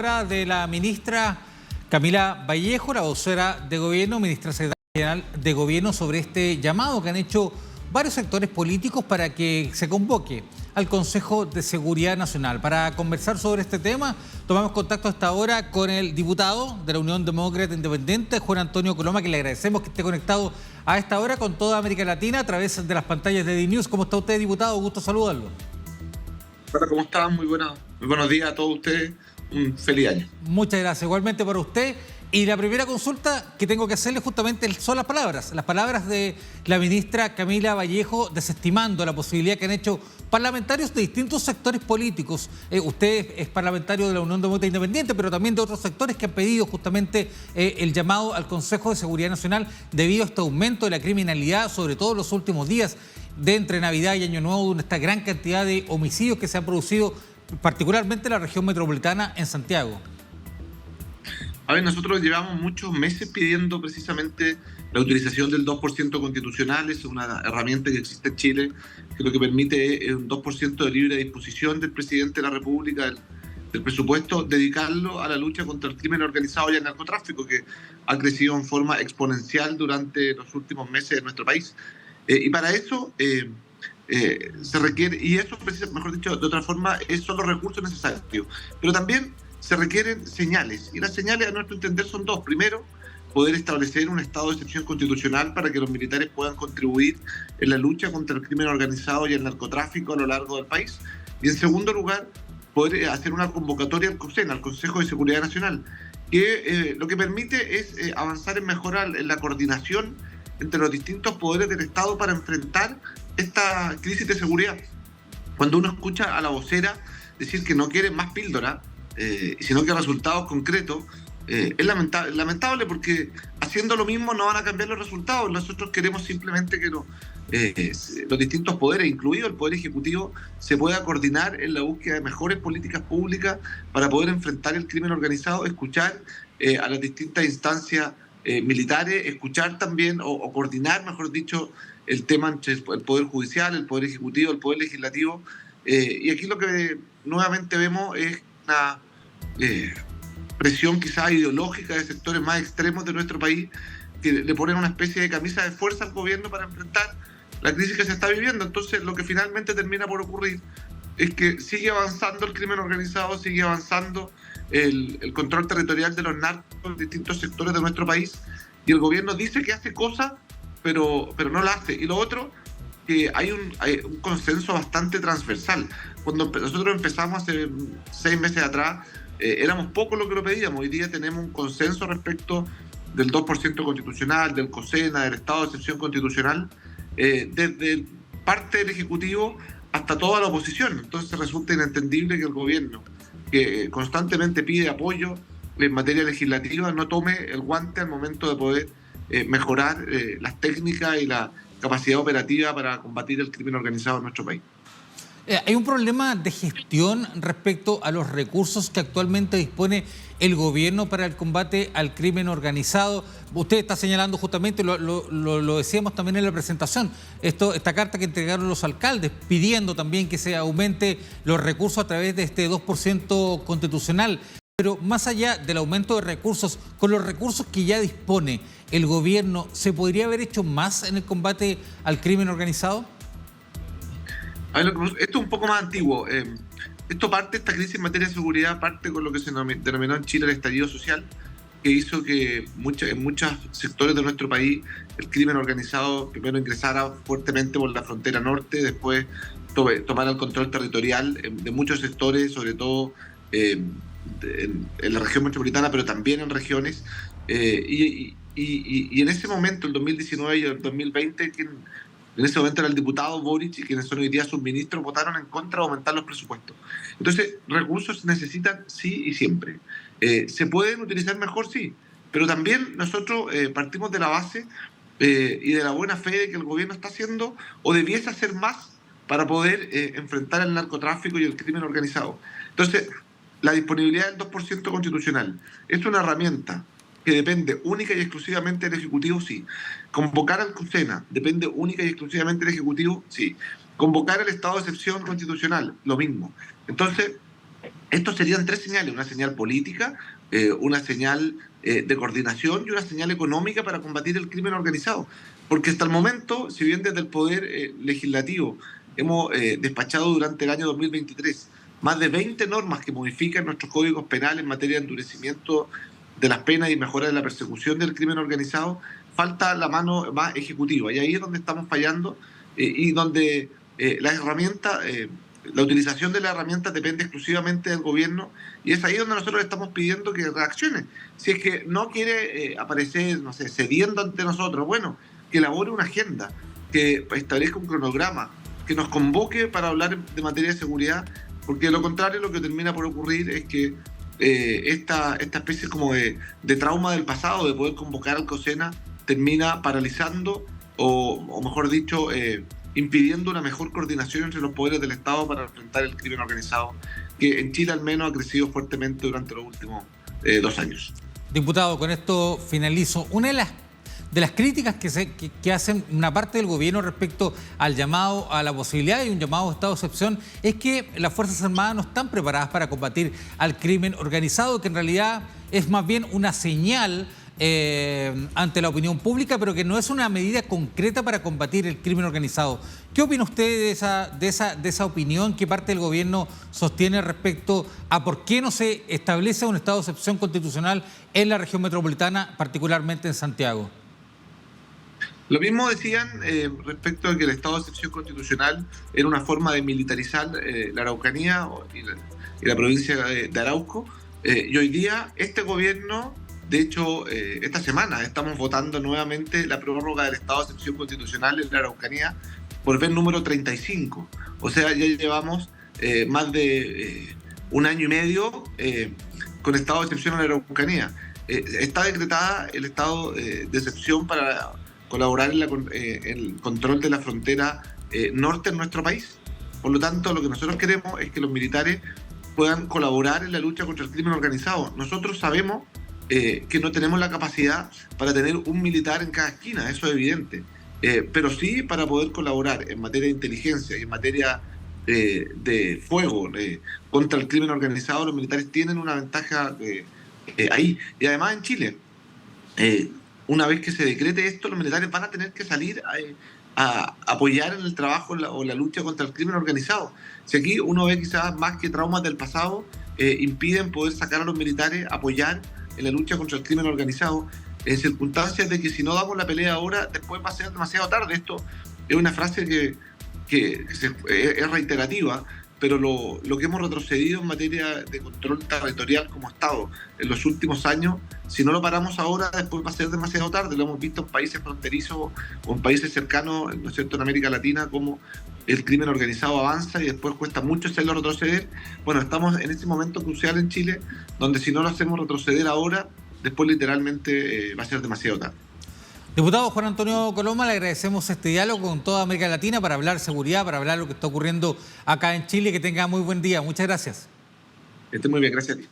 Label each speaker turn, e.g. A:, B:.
A: De la ministra Camila Vallejo, la vocera de gobierno, ministra secretaria general de gobierno, sobre este llamado que han hecho varios sectores políticos para que se convoque al Consejo de Seguridad Nacional. Para conversar sobre este tema, tomamos contacto hasta ahora con el diputado de la Unión Demócrata Independiente, Juan Antonio Coloma, que le agradecemos que esté conectado a esta hora con toda América Latina a través de las pantallas de DNews. ¿Cómo está usted, diputado? Gusto saludarlo.
B: Hola, ¿cómo están? Muy buenos días a todos ustedes. Un feliz año.
A: Muchas gracias. Igualmente para usted. Y la primera consulta que tengo que hacerle justamente son las palabras de la ministra Camila Vallejo, desestimando la posibilidad que han hecho parlamentarios de distintos sectores políticos. Usted es parlamentario de la Unión Demócrata Independiente, pero también de otros sectores que han pedido justamente el llamado al Consejo de Seguridad Nacional debido a este aumento de la criminalidad, sobre todo en los últimos días de entre Navidad y Año Nuevo, de esta gran cantidad de homicidios que se han producido particularmente en la región metropolitana en Santiago.
B: A ver, nosotros llevamos muchos meses pidiendo precisamente la utilización del 2% constitucional. Es una herramienta que existe en Chile, que lo que permite es un 2% de libre disposición del presidente de la República del presupuesto, dedicarlo a la lucha contra el crimen organizado y el narcotráfico, que ha crecido en forma exponencial durante los últimos meses de nuestro país. Y para eso se requiere, y eso, mejor dicho, de otra forma, son los recursos necesarios. Pero también se requieren señales, y las señales, a nuestro entender, son dos. Primero, poder establecer un estado de excepción constitucional para que los militares puedan contribuir en la lucha contra el crimen organizado y el narcotráfico a lo largo del país. Y en segundo lugar, poder hacer una convocatoria al COSENA, al Consejo de Seguridad Nacional, que lo que permite es avanzar en mejorar en la coordinación entre los distintos poderes del Estado para enfrentar esta crisis de seguridad. Cuando uno escucha a la vocera decir que no quiere más píldora, sino que resultados concretos, es lamentable, porque haciendo lo mismo no van a cambiar los resultados. Nosotros queremos simplemente que los distintos poderes, incluido el Poder Ejecutivo, se pueda coordinar en la búsqueda de mejores políticas públicas para poder enfrentar el crimen organizado, escuchar a las distintas instancias militares, escuchar también o coordinar, mejor dicho, el tema entre el Poder Judicial, el Poder Ejecutivo, el Poder Legislativo. Y aquí lo que nuevamente vemos es una presión quizás ideológica de sectores más extremos de nuestro país, que le ponen una especie de camisa de fuerza al gobierno para enfrentar la crisis que se está viviendo. Entonces, lo que finalmente termina por ocurrir es que sigue avanzando el crimen organizado, sigue avanzando el control territorial de los narcos en distintos sectores de nuestro país, y el gobierno dice que hace cosas, pero no la hace. Y lo otro, que hay un consenso bastante transversal. Cuando nosotros empezamos hace 6 meses atrás, éramos pocos los que lo pedíamos. Hoy día tenemos un consenso respecto del 2% constitucional, del COSENA, del estado de excepción constitucional, desde parte del Ejecutivo hasta toda la oposición. Entonces resulta inentendible que el gobierno, que constantemente pide apoyo en materia legislativa, no tome el guante al momento de poder mejorar las técnicas y la capacidad operativa para combatir el crimen organizado en nuestro país.
A: Hay un problema de gestión respecto a los recursos que actualmente dispone el gobierno para el combate al crimen organizado. Usted está señalando justamente, lo decíamos también en la presentación, esta carta que entregaron los alcaldes pidiendo también que se aumente los recursos a través de este 2% constitucional. Pero más allá del aumento de recursos, con los recursos que ya dispone el gobierno, ¿se podría haber hecho más en el combate al crimen organizado?
B: Esto es un poco más antiguo. Esta crisis en materia de seguridad parte con lo que se denominó en Chile el estallido social, que hizo que en muchos sectores de nuestro país el crimen organizado primero ingresara fuertemente por la frontera norte, después tomara el control territorial de muchos sectores, sobre todo en la región metropolitana, pero también en regiones. Y en ese momento, el 2019 y el 2020, en ese momento era el diputado Boric, y quienes son hoy día sus ministros, votaron en contra de aumentar los presupuestos. Entonces, recursos se necesitan sí y siempre. ¿Se pueden utilizar mejor? Sí. Pero también nosotros partimos de la base y de la buena fe de que el gobierno está haciendo o debiese hacer más para poder enfrentar el narcotráfico y el crimen organizado. Entonces, la disponibilidad del 2% constitucional es una herramienta que depende única y exclusivamente del Ejecutivo, sí. Convocar al COSENA depende única y exclusivamente del Ejecutivo, sí. Convocar al estado de excepción constitucional, lo mismo. Entonces, Estos serían tres señales: una señal política, una señal de coordinación y una señal económica para combatir el crimen organizado. Porque hasta el momento, si bien desde el Poder Legislativo hemos despachado durante el año 2023 más de 20 normas que modifican nuestros códigos penales en materia de endurecimiento de las penas y mejora de la persecución del crimen organizado, falta la mano más ejecutiva. Y ahí es donde estamos fallando y donde las herramientas... la utilización de la herramienta depende exclusivamente del gobierno, y es ahí donde nosotros le estamos pidiendo que reaccione. Si es que no quiere aparecer, no sé, cediendo ante nosotros, bueno, que elabore una agenda, que establezca un cronograma, que nos convoque para hablar de materia de seguridad, porque de lo contrario lo que termina por ocurrir es que esta especie como de trauma del pasado, de poder convocar al COSENA, termina paralizando o mejor dicho, impidiendo una mejor coordinación entre los poderes del Estado para enfrentar el crimen organizado, que en Chile al menos ha crecido fuertemente durante los últimos 2 años.
A: Diputado, con esto finalizo. Una de las críticas que hacen una parte del gobierno respecto al llamado, a la posibilidad de un llamado a estado de excepción, es que las Fuerzas Armadas no están preparadas para combatir al crimen organizado, que en realidad es más bien una señal ante la opinión pública, pero que no es una medida concreta para combatir el crimen organizado. ¿Qué opina usted de esa opinión que parte del gobierno sostiene respecto a por qué no se establece un estado de excepción constitucional en la región metropolitana, particularmente en Santiago?
B: Lo mismo decían respecto a que el estado de excepción constitucional era una forma de militarizar la Araucanía y la provincia de Arauco. Y hoy día este gobierno, de hecho, esta semana estamos votando nuevamente la prórroga del estado de excepción constitucional en la Araucanía por vez número 35. O sea, ya llevamos más de 1 año y medio con estado de excepción en la Araucanía. Está decretada el estado de excepción para colaborar en el control de la frontera norte en nuestro país. Por lo tanto, lo que nosotros queremos es que los militares puedan colaborar en la lucha contra el crimen organizado. Nosotros sabemos que no tenemos la capacidad para tener un militar en cada esquina, eso es evidente, pero sí para poder colaborar en materia de inteligencia y en materia de fuego contra el crimen organizado. Los militares tienen una ventaja ahí. Y además en Chile, una vez que se decrete esto, los militares van a tener que salir a apoyar en el trabajo o la lucha contra el crimen organizado. Si aquí uno ve quizás más que traumas del pasado impiden poder sacar a los militares a apoyar en la lucha contra el crimen organizado, en circunstancias de que si no damos la pelea ahora, después va a ser demasiado tarde. Esto es una frase que es reiterativa, pero lo que hemos retrocedido en materia de control territorial como Estado en los últimos años, si no lo paramos ahora, después va a ser demasiado tarde. Lo hemos visto en países fronterizos o en países cercanos, ¿no es cierto?, en América Latina, como el crimen organizado avanza y después cuesta mucho hacerlo retroceder. Bueno, estamos en este momento crucial en Chile, donde si no lo hacemos retroceder ahora, después literalmente va a ser demasiado tarde.
A: Diputado Juan Antonio Coloma, le agradecemos este diálogo con toda América Latina para hablar seguridad, para hablar lo que está ocurriendo acá en Chile. Que tenga muy buen día. Muchas gracias.
B: Que esté muy bien, gracias a ti.